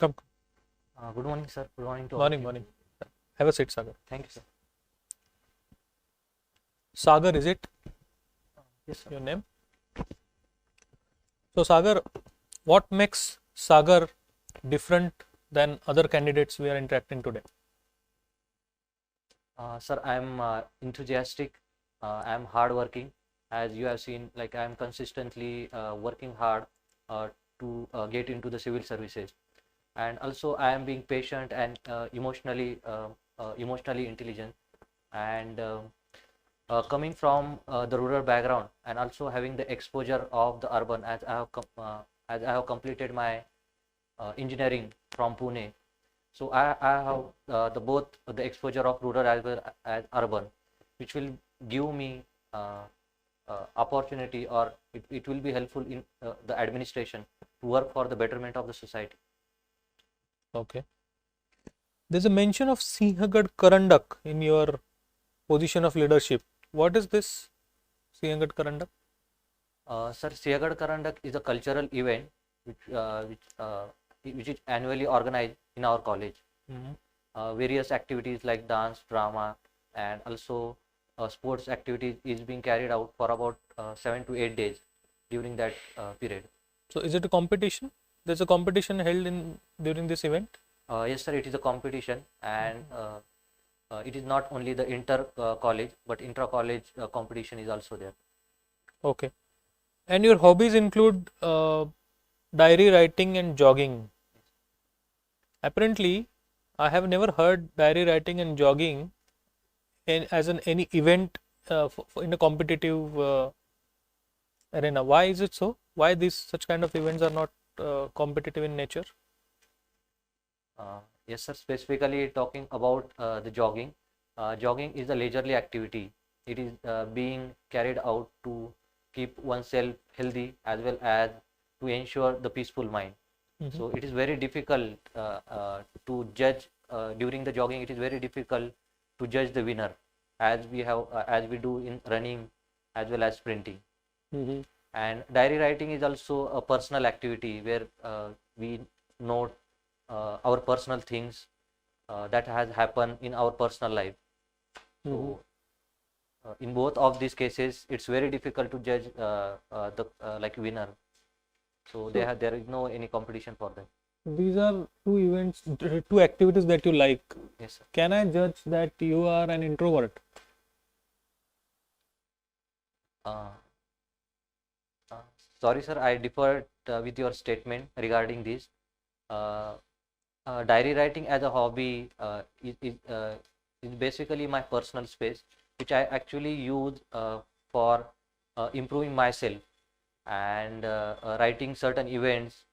Come. Good morning, sir. Good morning to all. Morning. Have a seat, Sagar. Thank you, sir. Sagar, is it Yes, sir. your name? So, Sagar, what makes Sagar different than other candidates we are interacting today? Sir, I'm enthusiastic. I'm hardworking. As you have seen, like I'm consistently working hard to get into the civil services, and also I am being patient and emotionally intelligent, and coming from the rural background, and also having the exposure of the urban, as I have completed my engineering from Pune. So I have both the exposure of rural as well as urban, which will give me opportunity, or it will be helpful in the administration to work for the betterment of the society. Okay. There's a mention of Sinhagad Karandak in your position of leadership. What is this Sinhagad Karandak? Sir, Siagad Karandak is a cultural event which is annually organized in our college. Various activities like dance, drama, and also sports activities is being carried out for about 7 to 8 days during that period. So, is it a competition? There's a competition held during this event? Yes, sir, it is a competition, and it is not only the inter college, but intra college competition is also there. Okay. And your hobbies include diary writing and jogging. Apparently, I have never heard diary writing and jogging as any event in a competitive arena. Why is it so? Why these such kind of events are not competitive in nature? Yes, sir. Specifically talking about the jogging. Jogging is a leisurely activity. It is being carried out to keep oneself healthy as well as to ensure the peaceful mind. So it is very difficult to judge during the jogging. It is very difficult to judge the winner, as we do in running as well as sprinting. And diary writing is also a personal activity where we note our personal things that has happened in our personal life. So in both of these cases, it's very difficult to judge the like winner. So there is no any competition for them. These are two events, two activities that you like. Yes, sir. Can I judge that you are an introvert? Uh, Sorry, sir, I differed with your statement regarding this. Diary writing as a hobby is basically my personal space, which I actually use for improving myself and writing certain events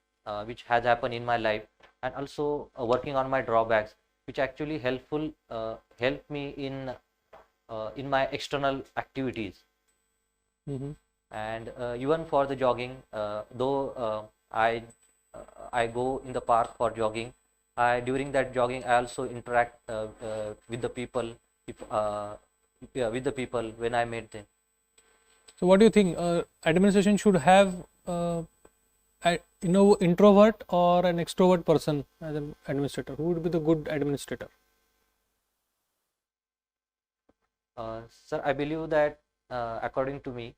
which has happened in my life, and also working on my drawbacks, which actually help me in my external activities. And even for the jogging, though I go in the park for jogging, during that jogging I also interact with the people, with the people when I meet them. So, what do you think? Administration should have introvert or an extrovert person as an administrator? Who would be the good administrator? Sir, I believe that according to me,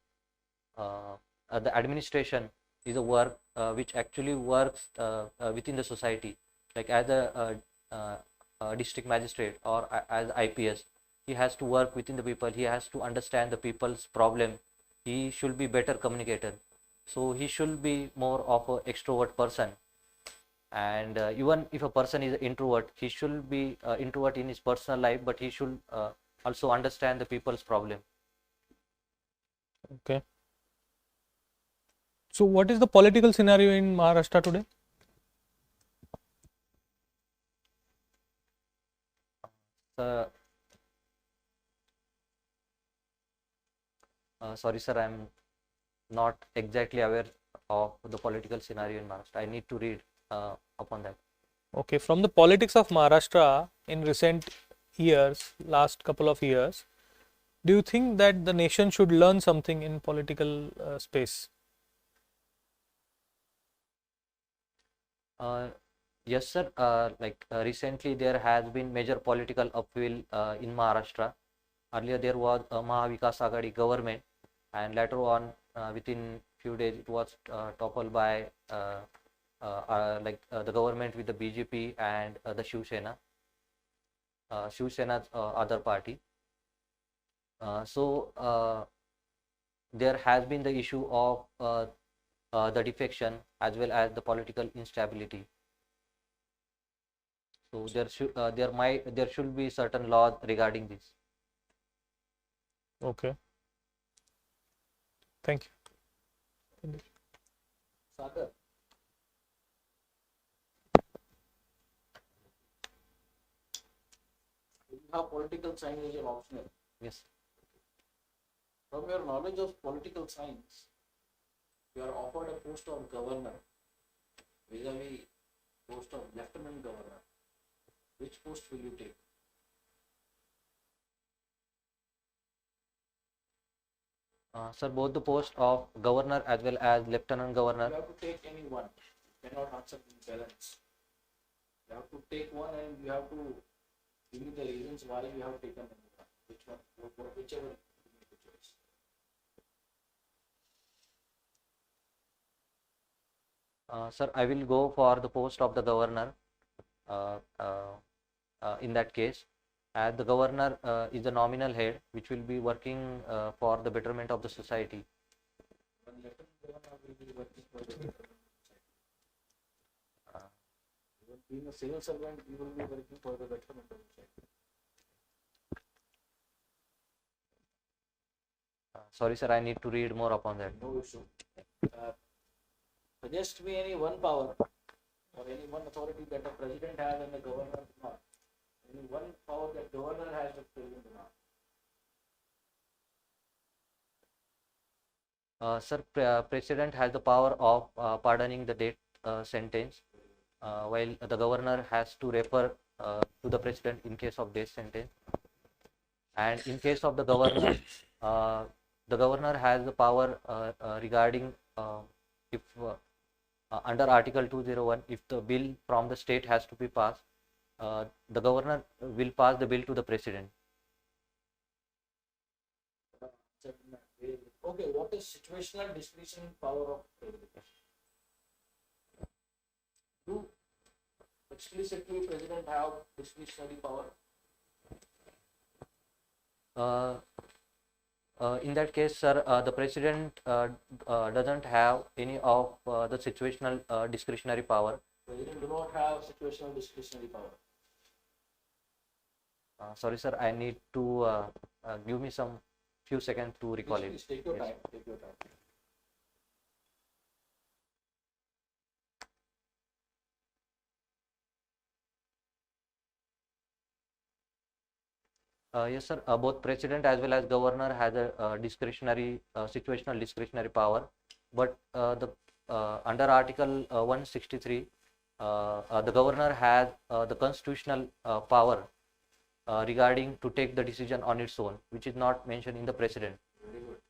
the administration is a work which actually works within the society, like as a district magistrate or as IPS. He has to work within the people. He has to understand the people's problem. He should be better communicator. So he should be more of an extrovert person. And even if a person is an introvert, he should be introvert in his personal life, but he should also understand the people's problem. Okay. So, what is the political scenario in Maharashtra today? Sorry, sir, I'm not exactly aware of the political scenario in Maharashtra. I need to read upon that. Okay, from the politics of Maharashtra in recent years, last couple of years, do you think that the nation should learn something in political space? Yes, sir. Recently, there has been major political upheaval in Maharashtra. Earlier, there was a Mahavikas Aghadi government, and later on, within few days, it was toppled by the government with the BJP and the Shiv Sena's other party. There has been the issue of the defection as well as the political instability. So there should be certain laws regarding this. Okay. Thank you. Sagar, you have political science as an optional. Yes. From your knowledge of political science, you are offered a post of governor vis-a-vis post of lieutenant governor. Which post will you take? Sir, both the post of governor as well as lieutenant You governor. have to take any one. You cannot answer in balance. You have to take one and you have to give me the reasons why you have taken any one. Which one? Whichever you make the choice. Sir, I will go for the post of the governor in that case, as the governor is the nominal head which will be working for the betterment of the society. One lieutenant governor will be working for the betterment of society. Even being a civil servant, you will be working for the betterment of society. Sorry, sir, I need to read more upon that. No issue. Suggest me any one power or any one authority that the president has and the governor does not. Any one power that governor has that president does not. Sir, President has the power of pardoning the death sentence, while the governor has to refer to the president in case of death sentence. And in case of the governor has the power regarding if under Article 201, if the bill from the state has to be passed, the governor will pass the bill to the president. Okay, what is situational discretion power of president? Do explicitly president have discretionary power? In that case, sir, the president doesn't have any of the situational discretionary power. President do not have situational discretionary power. Sorry, sir, I need to give me some few seconds to recall Please it. take your Yes. time. Take your time. Yes, sir. Both president as well as governor has a discretionary, situational discretionary power, but under Article 163, the governor has the constitutional power regarding to take the decision on its own, which is not mentioned in the president. Very good.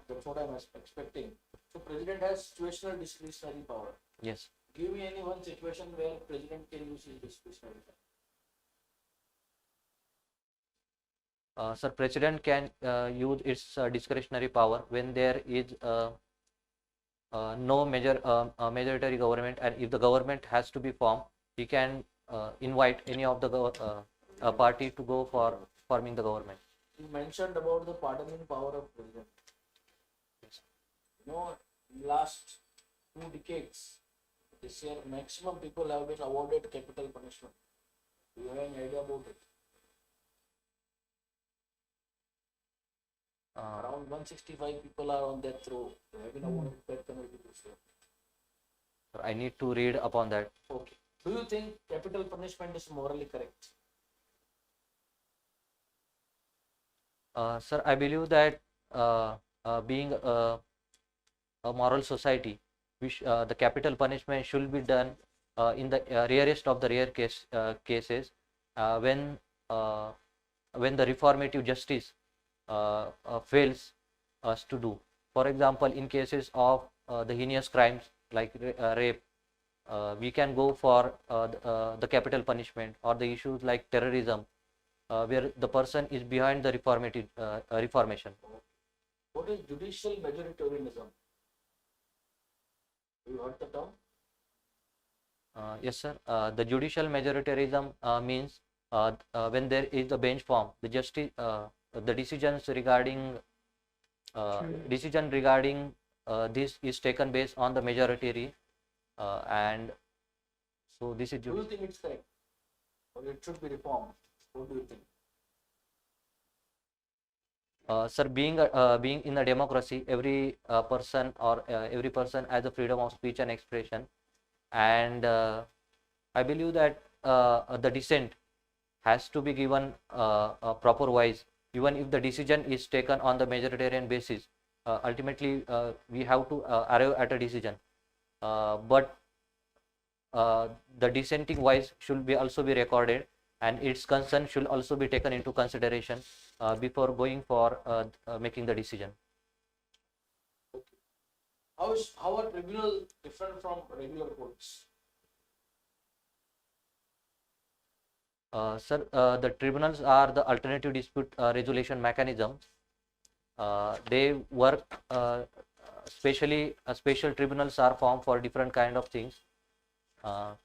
That's what I'm expecting. So president has situational discretionary power. Yes. Give me any one situation where president can use his discretionary power. Sir, president can use its discretionary power when there is no majority government, and if the government has to be formed, he can invite any of the party to go for forming the government. You mentioned about the pardoning power of president. Yes. You know, in last 2 decades, this year maximum people have been awarded capital punishment. Do you have any idea about it? Around 165 people are on death row. They have been awarded death penalty this year. I need to read upon that. Okay. Do you think capital punishment is morally correct? Sir, I believe that being a moral society, the capital punishment should be done in the rarest of the rare cases when the reformative justice fails us to do. For example, in cases of the heinous crimes like rape, we can go for the capital punishment, or the issues like terrorism, where the person is behind the reformation. What is judicial majoritarianism? You heard the term? Yes, sir. The judicial majoritarianism means when there is a bench form, the decisions regarding decision regarding this is taken based on the majority, and so this is Do you think it's right? Or it should be reformed? What do you think? sir, being in a democracy, every every person has the freedom of speech and expression, and I believe that the dissent has to be given a proper wise, even if the decision is taken on the majoritarian basis. Ultimately, we have to arrive at a decision, but the dissenting voice should be also be recorded, and its concern should also be taken into consideration before going for making the decision. How are tribunal different from regular courts? Sir, the tribunals are the alternative dispute resolution mechanisms. They work specially. Special tribunals are formed for different kind of things.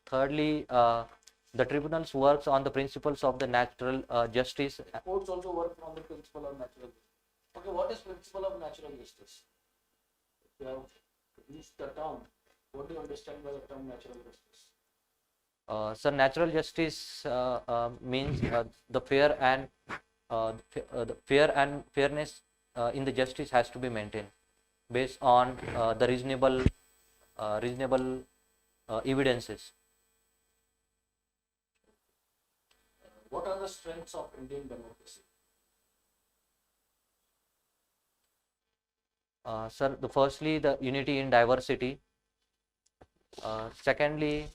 Thirdly, the tribunals works on the principles of the natural justice. Courts also work on the principle of natural justice. Okay, what is principle of natural justice? If you have used the term, what do you understand by the term natural justice? Sir, natural justice means the fairness in the justice has to be maintained based on the reasonable evidences. What are the strengths of Indian democracy? Sir, firstly, the unity in diversity. Secondly,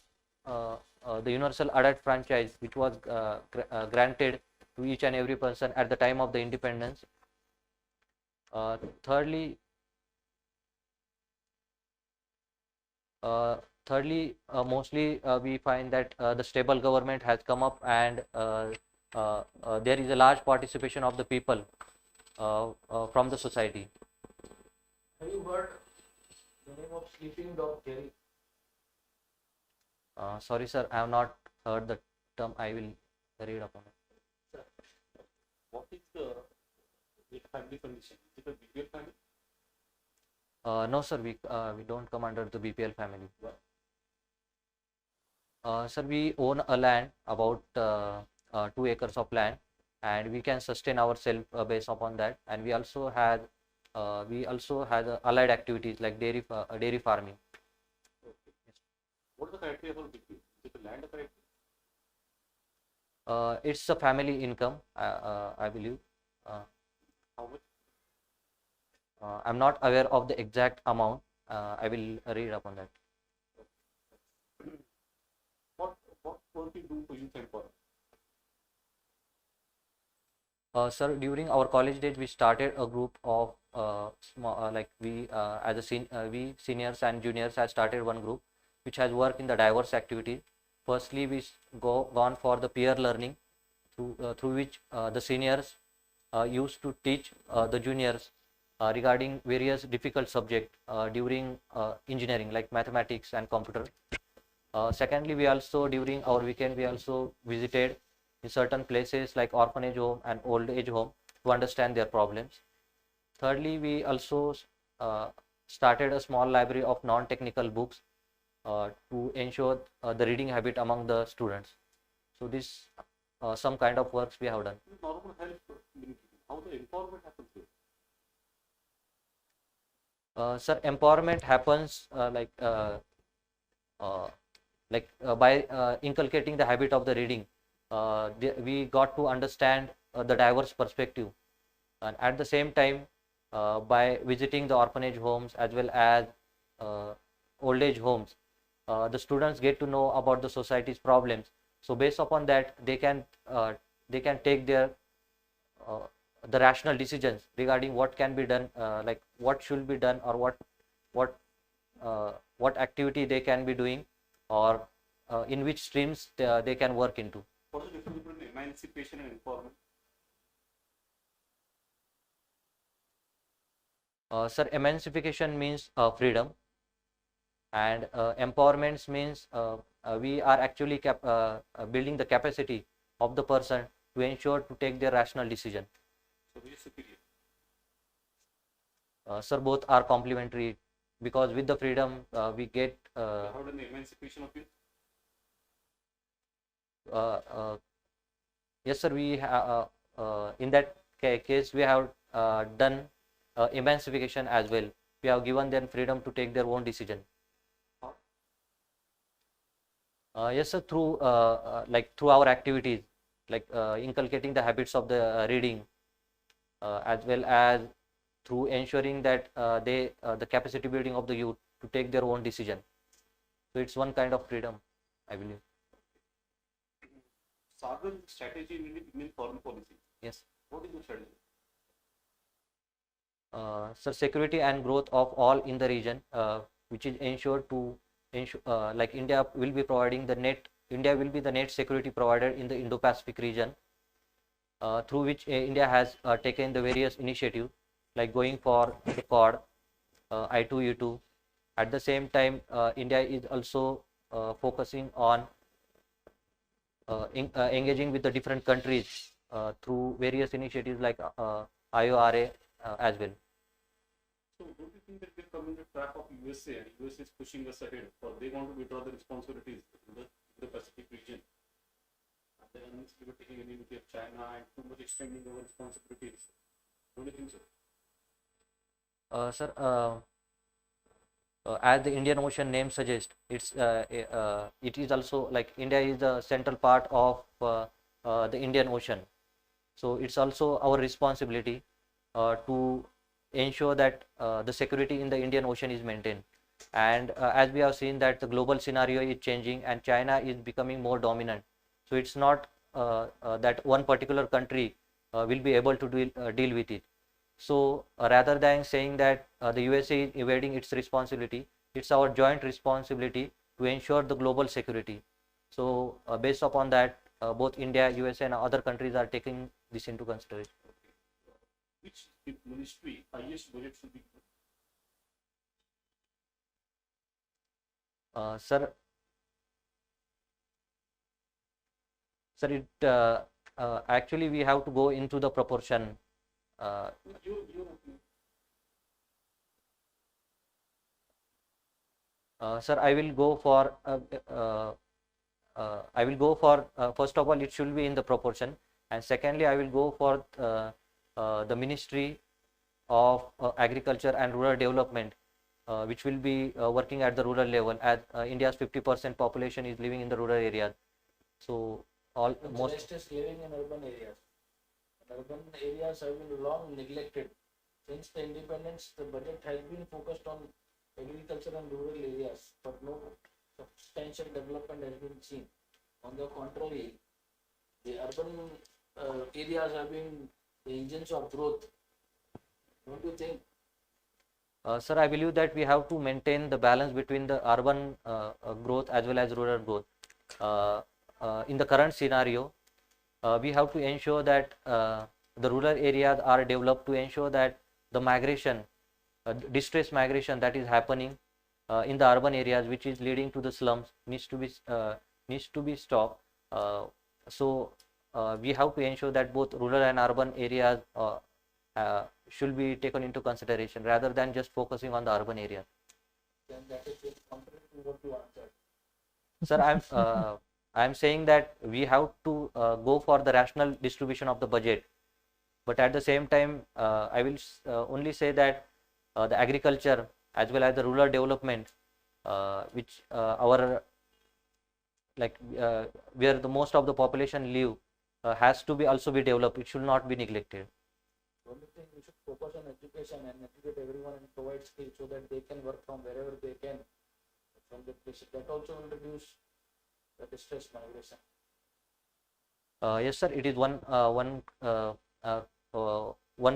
the universal adult franchise, which was granted to each and every person at the time of the independence. Thirdly, mostly we find that the stable government has come up, and there is a large participation of the people from the society. Have you heard the name of sleeping dog theory? Sorry, sir, I have not heard the term. I will read upon it. What is the family condition? Is it a BPL family? No, sir, we don't come under the BPL family. Sir, we own a land, about 2 acres of land, and we can sustain ourselves based upon that. And we also had allied activities like dairy farming. What is the criteria for BPL? Is it a land criteria? It's a family income, I believe. How much? I'm not aware of the exact amount. I will read upon that. What work you do for youth empowerment? Sir, during our college days, we started a group of we seniors and juniors have started one group which has worked in the diverse activities. Firstly, we gone for the peer learning, through which the seniors used to teach the juniors regarding various difficult subjects during engineering, like mathematics and computer. Secondly, we also, during our weekend, we also visited in certain places like orphanage home and old age home to understand their problems. Thirdly, we also started a small library of non-technical books to ensure the reading habit among the students. So this some kind of works we have done. Normal health community. How the empowerment happens here? Sir, empowerment happens by inculcating the habit of the reading. We got to understand the diverse perspective, and at the same time, by visiting the orphanage homes as well as old age homes, the students get to know about the society's problems. So based upon that, they can take their the rational decisions regarding what can be done, like what should be done, or what activity they can be doing or in which streams they can work into. What is the difference between emancipation and empowerment? Sir, emancipation means freedom, and empowerment means we are actually building the capacity of the person to ensure to take their rational decision. So which is superior? Sir, both are complementary, because with the freedom we get How did the emancipation of youth? yes sir, we in that case we have done emancipation as well. We have given them freedom to take their own decision. Yes sir, through through our activities, like inculcating the habits of the reading, as well as through ensuring that the capacity building of the youth to take their own decision. So it's one kind of freedom, I believe. Sagar strategy in Indian foreign policy. Yes. What is the strategy? Sir, security and growth of all in the region, which is ensured to ensure like India will be providing the net. India will be the net security provider in the Indo-Pacific region, through which India has taken the various initiatives, like going for the Quad, I2U2. At the same time, India is also focusing on engaging with the different countries through various initiatives like IORA as well. So don't you think that we're coming the trap of USA, and USA is pushing us ahead, for they want to withdraw the responsibilities in the Pacific region? And then we were taking enmity of China and too much extending our responsibilities. Don't you think so? Sir, as the Indian Ocean name suggests, it is also like India is the central part of the Indian Ocean. So it's also our responsibility to ensure that the security in the Indian Ocean is maintained. And as we have seen that the global scenario is changing and China is becoming more dominant. So it's not that one particular country will be able to deal with it. So rather than saying that the USA is evading its responsibility, it's our joint responsibility to ensure the global security. So based upon that, both India, USA and other countries are taking this into consideration. Which ministry highest budget should be given? Sir, it actually we have to go into the proportion. Sir, I will go for first of all, it should be in the proportion, and secondly, I will go for the Ministry of Agriculture and Rural Development, which will be working at the rural level, as India's 50% population is living in the rural areas. So most rest is living in urban areas. And urban areas have been long neglected. Since the independence, the budget has been focused on agriculture and rural areas, but no substantial development has been seen. On the contrary, the urban areas have been the engines of growth. Don't you think? Sir, I believe that we have to maintain the balance between the urban growth as well as rural growth. In the current scenario, we have to ensure that the rural areas are developed, to ensure that the migration, distress migration that is happening in the urban areas, which is leading to the slums, needs to be stopped. So we have to ensure that both rural and urban areas should be taken into consideration, rather than just focusing on the urban area. Then that is contrary to what you answered. Sir, I'm saying that we have to go for the rational distribution of the budget, but at the same time, I will only say that the agriculture as well as the rural development, which our where the most of the population live, has to be also be developed. It should not be neglected. The only thing, we should focus on education and educate everyone and provide skills so that they can work from wherever they can, from the places. That also will reduce the distress migration. Yes, sir. It is one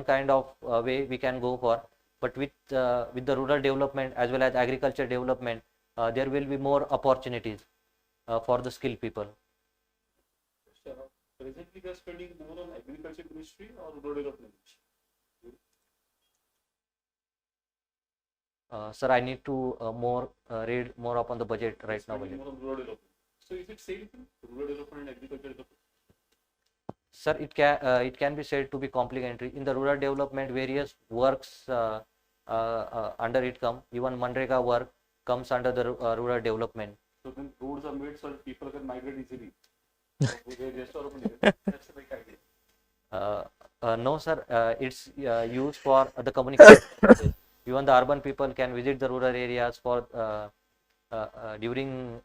kind of way we can go for, but with the rural development as well as agriculture development, there will be more opportunities for the skilled people. Presently, they are spending more on agriculture ministry or rural development ministry? Sir, I need to read more up on the budget right now. Spending more on rural development. So is it same thing? Rural development and agriculture development? Sir, it can be said to be complementary. In the rural development, various works under it come. Even Manrega work comes under the rural development. So then roads are made so that people can migrate easily. So they just are open. That's the big idea. No, sir. It's used for the communication. Even the urban people can visit the rural areas for during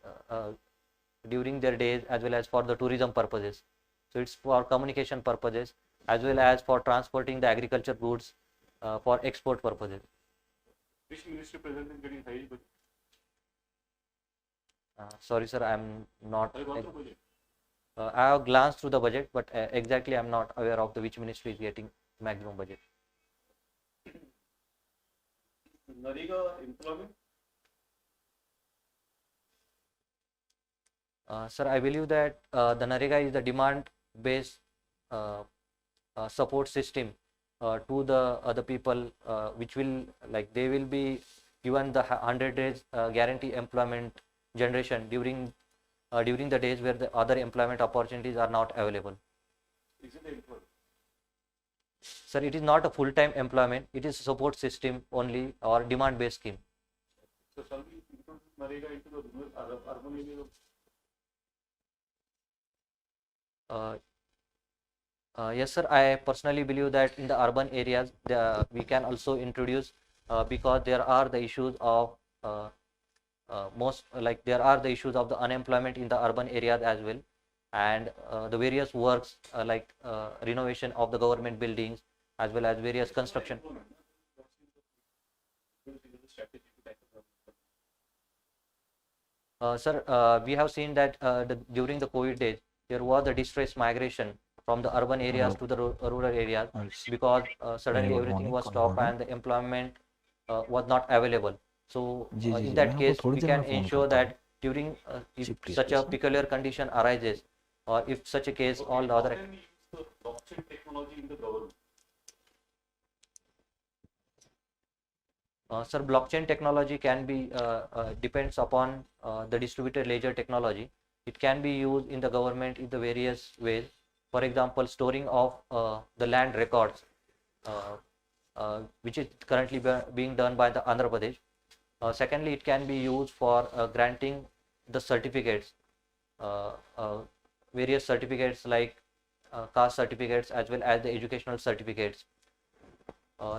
their days, as well as for the tourism purposes. So it's for communication purposes as well as for transporting the agriculture goods for export purposes. Which ministry presently is getting high budget? Sorry, sir, I'm not. Have you gone through budget? I have glanced through the budget, but exactly I'm not aware of which ministry is getting maximum budget. Narega employment? Sir, I believe that the NREGA is the demand-based support system to the other people, which will they will be given the 100 days guarantee employment generation during the days where the other employment opportunities are not available. Is it employment? Sir, it is not a full-time employment. It is a support system only or demand-based scheme. So shall we include Narega into the rural, urban areas? Yes, sir. I personally believe that in the urban areas, we can also introduce because there are the issues of there are the issues of the unemployment in the urban areas as well, and the various works renovation of the government buildings as well as various construction. Sir, we have seen that during the COVID days, there was a distress migration from the urban areas to the rural areas because suddenly everything was stopped and the employment was not available. So in that case, we can ensure that during if such a peculiar condition arises, or if such a case, all the other. Can we use the blockchain technology in the government? Sir, blockchain technology can be depends upon the distributed ledger technology. It can be used in the government in the various ways. For example, storing of the land records, which is currently being done by the Andhra Pradesh. Secondly, it can be used for granting the certificates, various certificates like caste certificates as well as the educational certificates.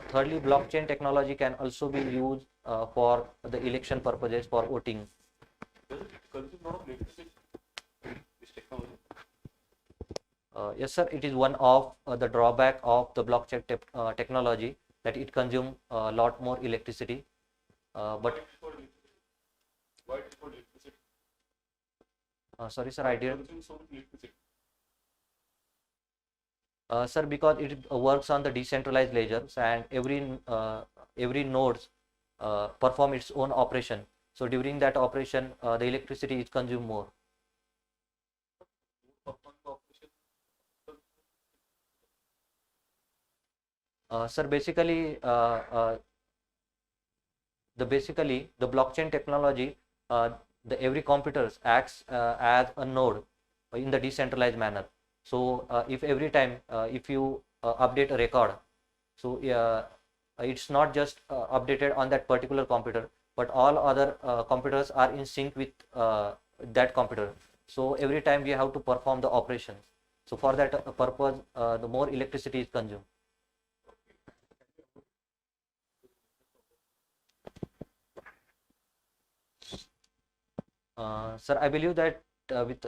Thirdly, blockchain technology can also be used for the election purposes for voting. Does it consume a lot of electricity, this technology? Yes, sir, it is one of the drawback of the blockchain technology, that it consumes a lot more electricity. But Why it is called electricity? sorry, sir, I did. Consume so much electricity. Sir, because it works on the decentralized ledgers and every nodes perform its own operation. So during that operation, the electricity is consumed more. Sir, basically, the blockchain technology, every computer acts as a node in the decentralized manner. So if every time if you update a record, so it's not just updated on that particular computer, but all other computers are in sync with that computer. So every time we have to perform the operations. So for that purpose, the more electricity is consumed. Sir, I believe that with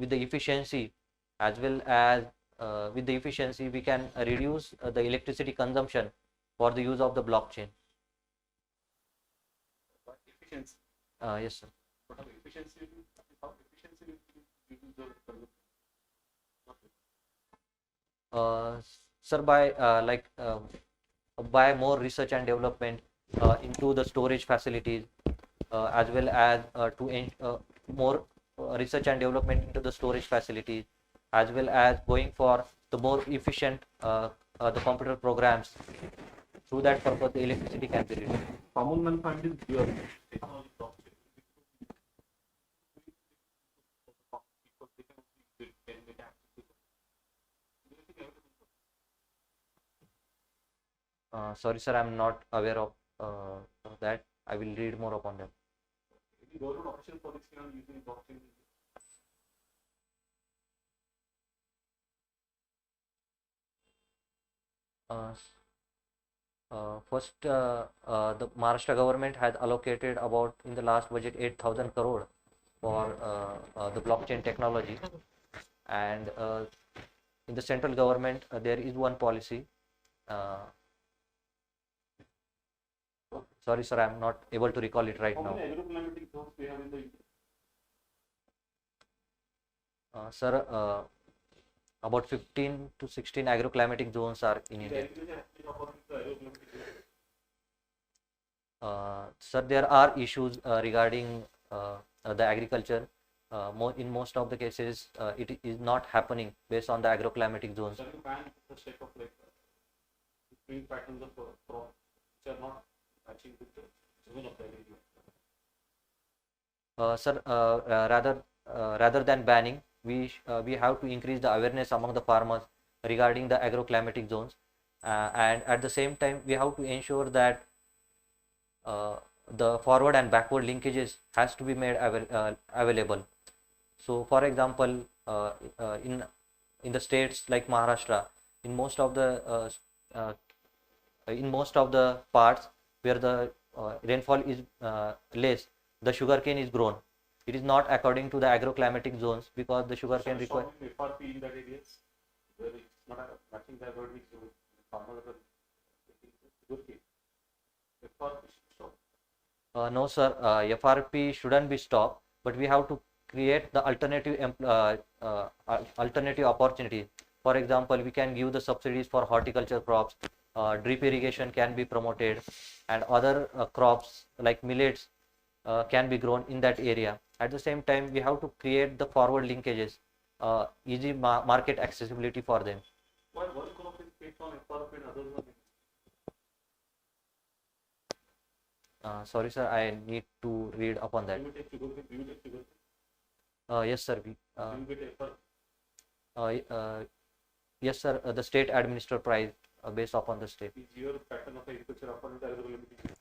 the efficiency as well as with the efficiency, we can reduce the electricity consumption for the use of the blockchain. Efficiency. Yes, sir. What are the efficiency? How efficiency will use the consumption? Sir, by more research and development into the storage facilities, as well as more research and development into the storage facilities, as well as going for the more efficient the computer programs. Through that purpose, the electricity can be reduced. Common man find is your technology blockchain. People they can see it, can get access to it. Do you think everything Sorry, sir, I'm not aware of that. I will read more upon that. any government official for this kind using blockchain? Uh, First, the Maharashtra government has allocated about in the last budget 8,000 crore for the blockchain technology, and in the central government there is one policy. Uh, Sorry, sir, I'm not able to recall it right How now. many agroclimatic zones we have in the Sir, about 15 to 16 agroclimatic zones are in India. Sir, there are issues regarding the agriculture. In most of the cases, it is not happening based on the agroclimatic zones. Shall we ban the type of like spring patterns of crop which are not matching with the zone of the area? Sir, rather than banning, we have to increase the awareness among the farmers regarding the agroclimatic zones, and at the same time, we have to ensure that the forward and backward linkages has to be made available. So, for example, in the states like Maharashtra, in most of the parts where the rainfall is less, the sugarcane is grown. It is not according to the agroclimatic zones because the sugarcane requires. FRP in that areas where it's not matching the average farmers are sugarcane. FRP should stop. No, sir, FRP shouldn't be stopped, but we have to create the alternative opportunities. For example, we can give the subsidies for horticulture crops, drip irrigation can be promoted, and other crops like millets can be grown in that area. At the same time, we have to create the forward linkages, easy market accessibility for them. Why one crop is based on FRP and others are Sorry, sir, I need to read upon that. you will take sugarcane, you will take sugarcane, Yes, sir. you will get FRP. Yes, sir. The state administer price based upon the state. Is your pattern of agriculture according to agroclimatic?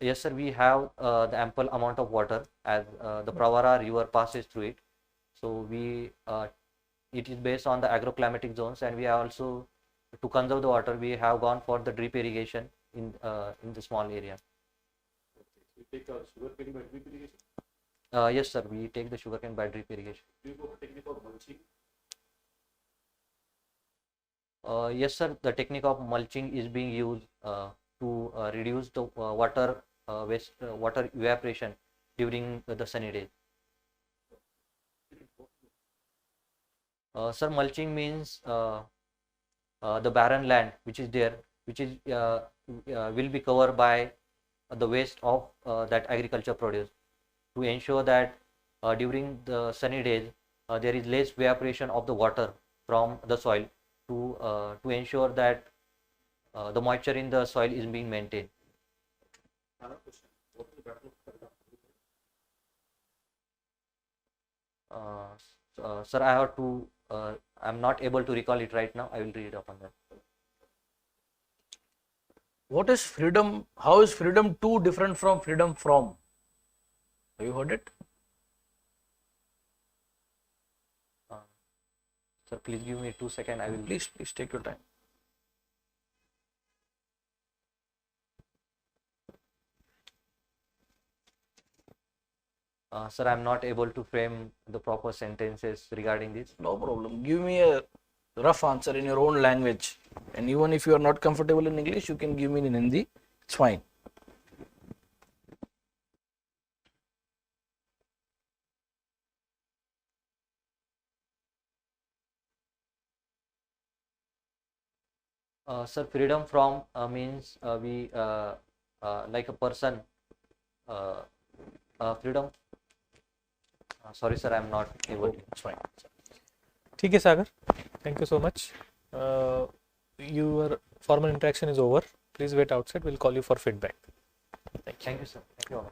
Yes, sir. We have the ample amount of water as the Pravara river passes through it. So it is based on the agroclimatic zones, and we are also to conserve the water. We have gone for the drip irrigation in the small area. You take sugarcane by drip irrigation. Yes, sir. We take the sugarcane by drip irrigation. Do you go for technique of mulching? Yes, sir. The technique of mulching is being used to reduce the water evaporation during the sunny days. Sir, mulching means the barren land which is there, which is will be covered by the waste of that agriculture produce, to ensure that during the sunny days there is less evaporation of the water from the soil, to ensure that the moisture in the soil is being maintained. Another question. What is the battle of Kharde? Sir, I have to. I'm not able to recall it right now. I will read upon that. What is freedom? How is freedom to different from freedom from? Have you heard it? Sir, please give me 2 seconds. I will. Please take your time. Sir, I'm not able to frame the proper sentences regarding this. No problem. Give me a rough answer in your own language. And even if you are not comfortable in English, you can give me in Hindi. It's fine. Sir, freedom from means we like a person freedom. Sorry, sir, I am not able. It's fine. ठीक है सागर, thank you so much. Your formal interaction is over. Please wait outside. We'll call you for feedback. Thank you, sir. Thank you all.